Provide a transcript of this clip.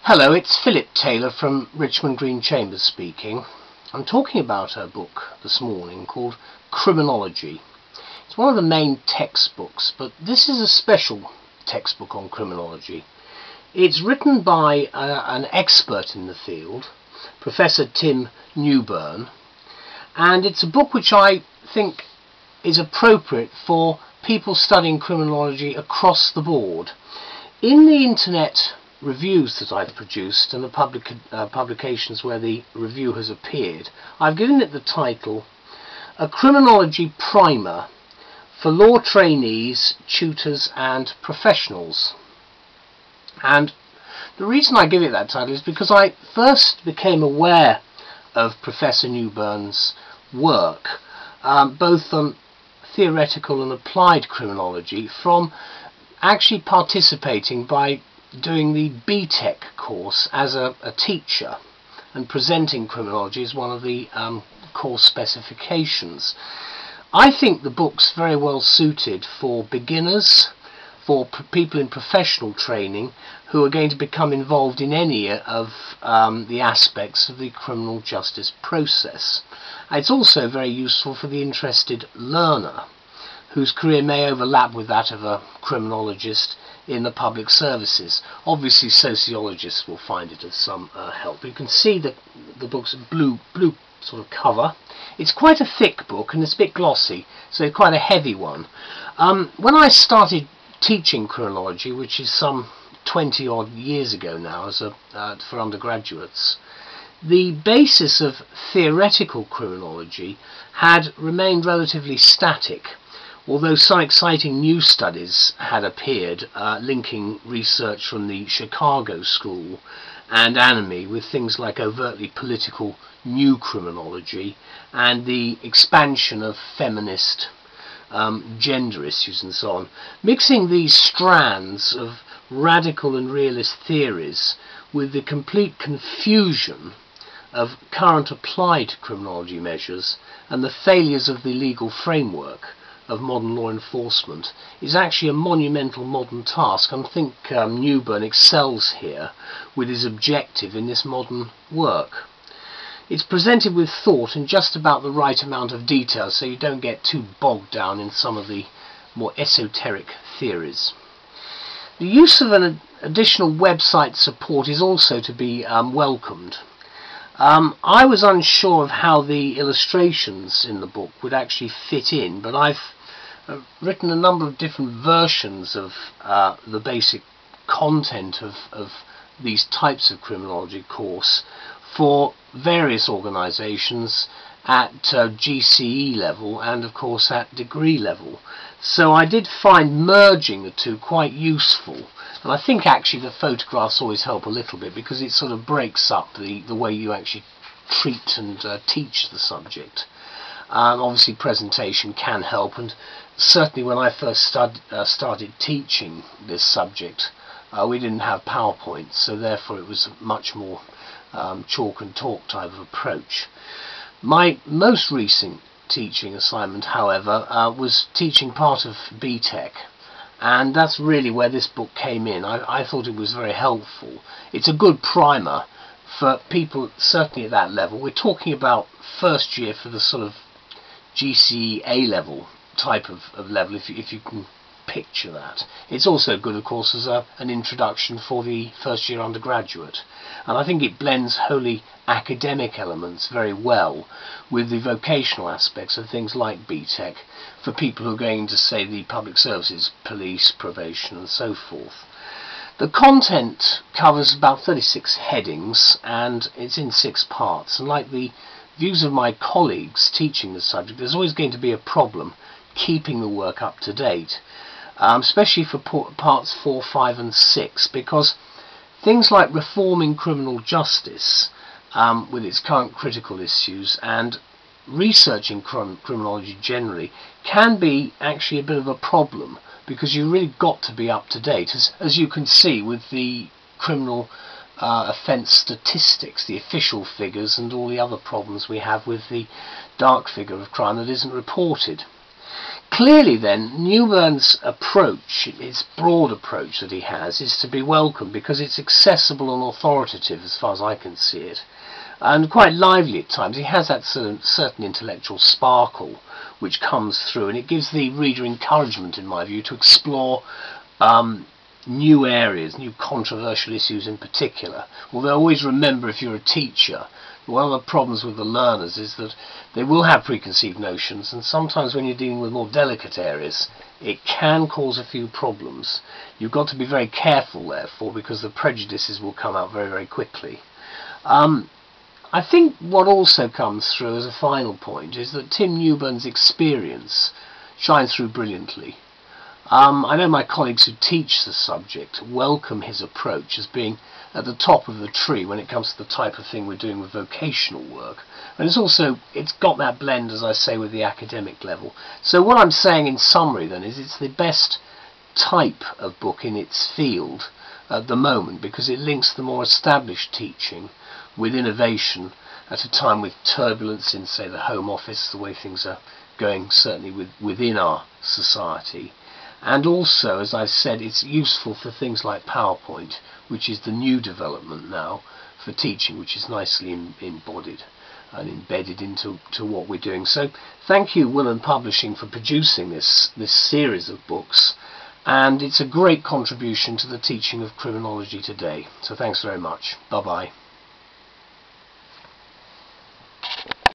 Hello, it's Phillip Taylor from Richmond Green Chambers speaking. I'm talking about a book this morning called Criminology. It's one of the main textbooks, but this is a special textbook on criminology. It's written by an expert in the field, Professor Tim Newburn, and it's a book which I think is appropriate for people studying criminology across the board. In the internet reviews that I've produced and the publications where the review has appeared, I've given it the title A Criminology Primer for Law Trainees, Tutors and Professionals. And the reason I give it that title is because I first became aware of Professor Newburn's work, both on theoretical and applied criminology, from actually participating by doing the BTEC course as a teacher and presenting criminology as one of the course specifications. I think the book's very well suited for beginners, for people in professional training who are going to become involved in any of the aspects of the criminal justice process. It's also very useful for the interested learner whose career may overlap with that of a criminologist in the public services. Obviously sociologists will find it of some help. You can see that the book's blue sort of cover. It's quite a thick book and it's a bit glossy, so it's quite a heavy one. When I started teaching criminology, which is some 20 odd years ago now for undergraduates, the basis of theoretical criminology had remained relatively static, although some exciting new studies had appeared linking research from the Chicago School and ANIME with things like overtly political new criminology and the expansion of feminist gender issues and so on. Mixing these strands of radical and realist theories with the complete confusion of current applied criminology measures and the failures of the legal framework of modern law enforcement is actually a monumental modern task, and I think Newburn excels here with his objective in this modern work. It's presented with thought and just about the right amount of detail, so you don't get too bogged down in some of the more esoteric theories. The use of an additional website support is also to be welcomed. I was unsure of how the illustrations in the book would actually fit in, but I've written a number of different versions of the basic content of these types of criminology course for various organisations at GCE level and of course at degree level. So I did find merging the two quite useful, and I think actually the photographs always help a little bit because it sort of breaks up the way you actually treat and teach the subject. Obviously presentation can help, and certainly when I first started teaching this subject we didn't have PowerPoint, so therefore it was a much more chalk and talk type of approach. My most recent teaching assignment, however, was teaching part of BTEC, and that's really where this book came in. I thought it was very helpful. It's a good primer for people certainly at that level. We're talking about first year for the sort of GCE A-level type of level, if you can picture that. It's also good, of course, as an introduction for the first year undergraduate, and I think it blends wholly academic elements very well with the vocational aspects of things like BTEC for people who are going into, say, the public services, police, probation and so forth. The content covers about 36 headings and it's in 6 parts, and like the views of my colleagues teaching the subject, there's always going to be a problem keeping the work up to date, especially for parts 4, 5 and 6, because things like reforming criminal justice with its current critical issues and researching criminology generally can be actually a bit of a problem, because you really got to be up to date, as you can see with the criminal offence statistics, the official figures and all the other problems we have with the dark figure of crime that isn't reported. Clearly then, Newburn's approach, his broad approach that he has, is to be welcome because it's accessible and authoritative as far as I can see it, and quite lively at times. He has that certain intellectual sparkle which comes through, and it gives the reader encouragement, in my view, to explore new areas, new controversial issues in particular. Although always remember, if you're a teacher, one of the problems with the learners is that they will have preconceived notions, and sometimes when you're dealing with more delicate areas it can cause a few problems. You've got to be very careful therefore, because the prejudices will come out very, very quickly. I think what also comes through as a final point is that Tim Newburn's experience shines through brilliantly. I know my colleagues who teach the subject welcome his approach as being at the top of the tree when it comes to the type of thing we're doing with vocational work. And it's got that blend, as I say, with the academic level. So what I'm saying in summary then is it's the best type of book in its field at the moment, because it links the more established teaching with innovation at a time with turbulence in, say, the Home Office, the way things are going certainly within our society. And also, as I've said, it's useful for things like PowerPoint, which is the new development now for teaching, which is nicely embodied and embedded into what we're doing. So thank you, Willan Publishing, for producing this series of books, and it's a great contribution to the teaching of criminology today. So thanks very much. Bye-bye.